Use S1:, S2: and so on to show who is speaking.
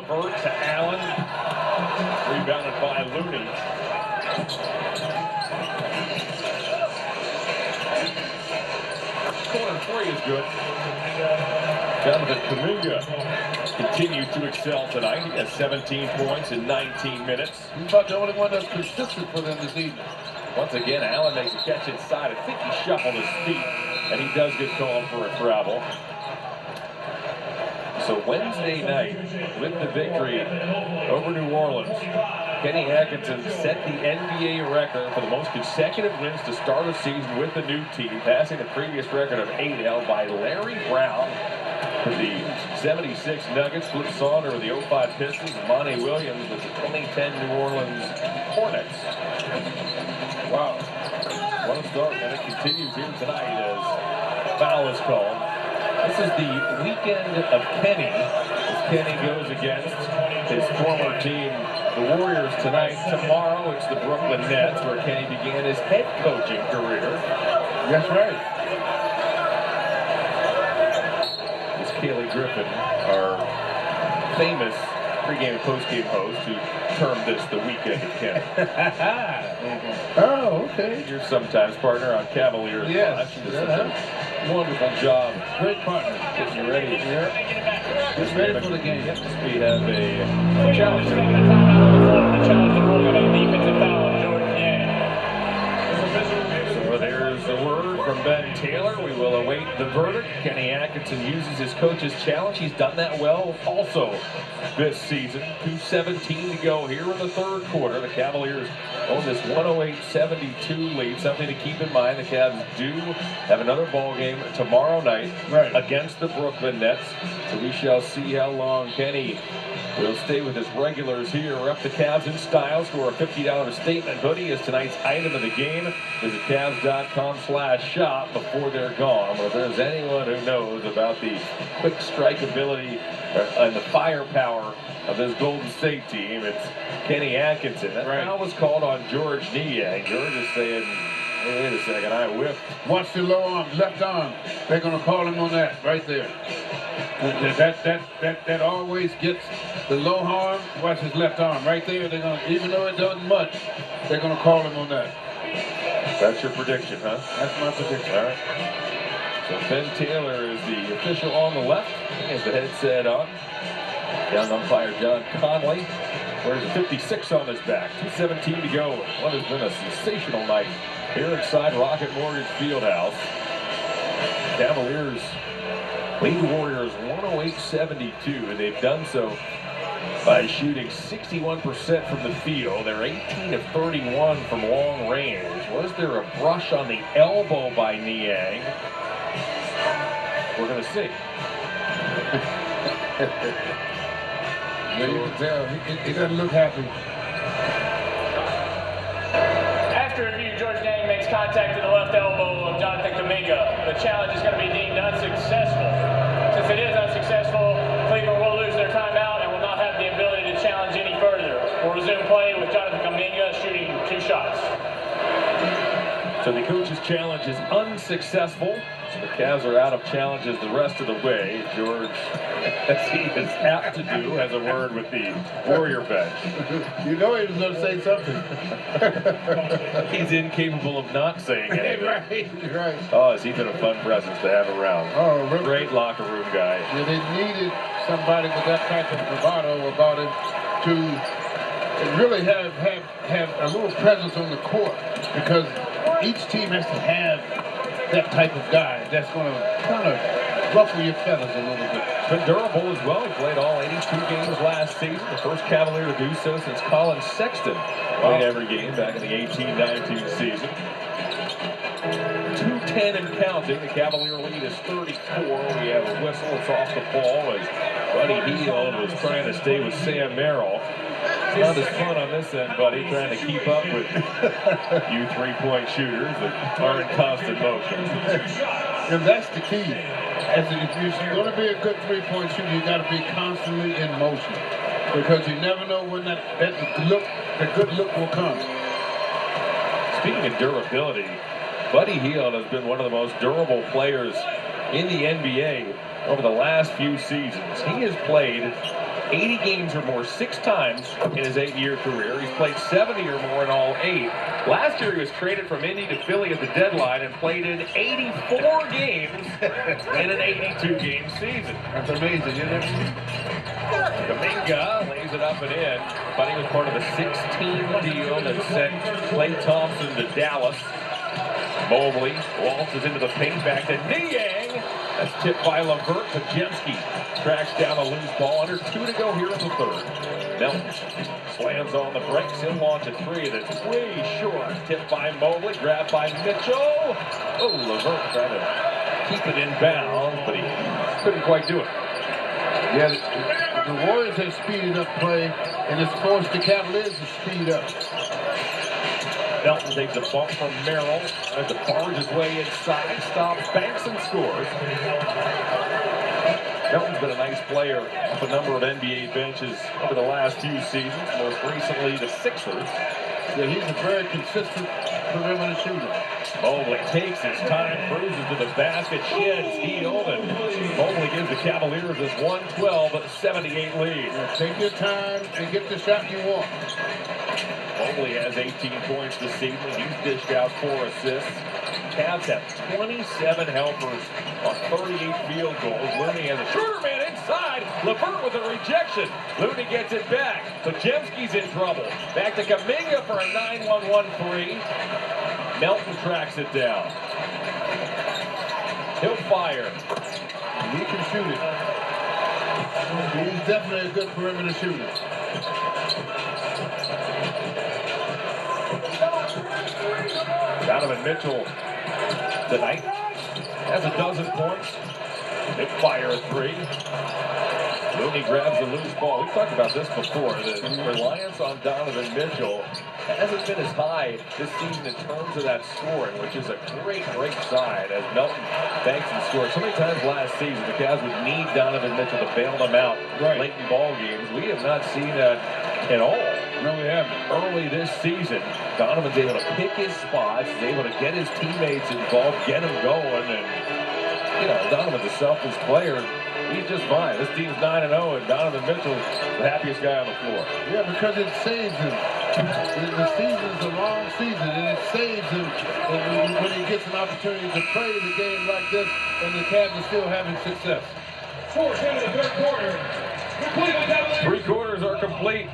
S1: Levert to Allen. Rebounded by Looney. Corner three is good. Jonathan Kuminga continues to excel tonight. He has 17 points in 19 minutes.
S2: He's about the only one that's consistent for them this evening.
S1: Once again, Allen makes a catch inside. I think he shuffled his feet, and he does get called for a travel. So Wednesday night, with the victory over New Orleans, Kenny Atkinson set the NBA record for the most consecutive wins to start a season with the new team, passing the previous record of 8 held by Larry Brown for the 76 Nuggets, Flip Saunders of the 05 Pistons, and Monty Williams with the 2010 New Orleans Hornets. Wow. What a start, and it continues here tonight as foul is called. This is the weekend of Kenny, as Kenny goes against his former team, the Warriors, tonight. Tomorrow, it's the Brooklyn Nets, where Kenny began his head coaching career.
S2: That's right.
S1: It's Kaylee Griffin, our famous pregame and postgame host, who termed this the weekend of Kenny.
S2: Oh, okay.
S1: Your sometimes partner on Cavaliers.
S2: Yes.
S1: She does such a wonderful job.
S2: Great partner.
S1: Getting you ready.
S2: Just ready for the game.
S1: Yes, we have a challenge. The challenge the rule of defensive foul on Jordan. So there's the word from Ben Taylor. We will await the verdict. Kenny Atkinson uses his coach's challenge. He's done that well also this season. 2:17 to go here in the third quarter. The Cavaliers own this 108-72 lead. Something to keep in mind, the Cavs do have another ball game tomorrow night against the Brooklyn Nets. So we shall see how long Kenny will stay with his regulars here. Rep the Cavs in style. Score a $50 statement hoodie is tonight's item of the game. Visit Cavs.com/shop before they're gone. But if there's anyone who knows about the quick strike ability and the firepower of this Golden State team, it's Kenny Atkinson. That foul was called on George Niang. George is saying, hey, wait a second, I whiffed.
S2: Watch the low arm, left arm. They're going to call him on that right there. That always gets the low arm. Watch his left arm right there. They're going to, even though it doesn't much, they're going to call him on that.
S1: That's your prediction, huh?
S2: That's my prediction.
S1: All right. So Ben Taylor is the official on the left. He has the headset on. Young umpire John Conley wears a 56 on his back. 2:17 to go. What has been a sensational night here inside Rocket Mortgage Fieldhouse. Cavaliers lead the Warriors 108-72. They've done so by shooting 61% from the field. They're 18 of 31 from long range. Was there a brush on the elbow by Niang? We're going to see.
S2: Yeah, you can tell. He doesn't look happy.
S3: After review, George Niang makes contact to the left elbow of Jonathan Kuminga. The challenge is going to be deemed unsuccessful. Since it is unsuccessful, Cleveland will lose their timeout and will not have the ability to challenge any further. We'll resume play with Jonathan Kuminga shooting 2 shots.
S1: So the coach's challenge is unsuccessful. So the Cavs are out of challenges the rest of the way. George, as he is apt to do, has a word with the Warrior bench.
S2: You know he was going to say something.
S1: He's incapable of not saying anything.
S2: Right.
S1: Oh, has he been a fun presence to have around?
S2: Oh, really?
S1: Great locker room guy.
S2: Yeah, they needed somebody with that type of bravado about him to really have a little presence on the court, because each team has to have that type of guy that's going to kind of ruffle your feathers a little bit.
S1: Been durable as well. He played all 82 games last season. The first Cavalier to do so since Colin Sexton played every game back in the 18-19 season. 2:10 and counting. The Cavalier lead is 34. We have a whistle. It's off the ball as Buddy Hield was trying to stay with Sam Merrill. It's not as fun on this end, buddy, trying to keep up with you three-point shooters that are in constant motion.
S2: And that's the key. If you're going to be a good three-point shooter, you got to be constantly in motion, because you never know when the good look will come.
S1: Speaking of durability, Buddy Hield has been one of the most durable players in the NBA over the last few seasons. He has played 80 games or more 6 times in his 8-year career. He's played 70 or more in all 8. Last year he was traded from Indy to Philly at the deadline and played in 84 games in an 82-game season.
S2: That's amazing, isn't it?
S1: Kuminga lays it up and in, but he was part of a 6-team deal that sent Klay Thompson to Dallas. Mobley waltzes into the paint, back to Niang. That's tipped by LeVert. Pajemski tracks down a loose ball. Under 2 to go here in the 3rd. Melton slams on the brakes. He'll launch a 3 that's way short. Tipped by Mobley, grabbed by Mitchell. Oh, LeVert trying to keep it in bounds, but he couldn't quite do it.
S2: Yeah, the Warriors have speeded up play, and it's forced the Cavaliers to speed up.
S1: Melton takes a bump from Merrill as to barge his way inside, stops, banks, and scores. Melton's been a nice player off a number of NBA benches over the last few seasons, most recently the Sixers.
S2: Yeah, he's a very consistent perimeter shooter.
S1: Mobley takes his time, cruises to the basket, sheds, healed, and Mobley gives the Cavaliers this 112-78 lead.
S2: Yeah, take your time and get the shot you want.
S1: Mobley has 18 points this season. He's dished out 4 assists. Cavs have 27 helpers on 38 field goals. Looney has a shooter man inside. LeVert with a rejection. Looney gets it back. Pajemski's in trouble. Back to Kuminga for a 9-1-1-3. Melton tracks it down. He'll fire.
S2: He can shoot it. He's definitely a good perimeter shooter.
S1: Donovan Mitchell tonight has a dozen points. They fire a 3. Looney grabs the loose ball. We've talked about this before. The reliance on Donovan Mitchell hasn't been as high this season in terms of that scoring, which is a great side as Melton banks and scores. So many times last season, the Cavs would need Donovan Mitchell to bail them out late in ball games. We have not seen that at all.
S2: No, we haven't.
S1: Early this season, Donovan's able to pick his spots, he's able to get his teammates involved, get them going, and, Donovan's a selfless player. He's just fine. This team's 9-0, and Donovan Mitchell's the happiest guy on the floor.
S2: Yeah, because it saves him. The season's a long season, and it saves him when he gets an opportunity to play the game like this, and the Cavs are still having success.
S3: 4:10 in the 3rd quarter.
S1: 3 quarters are complete.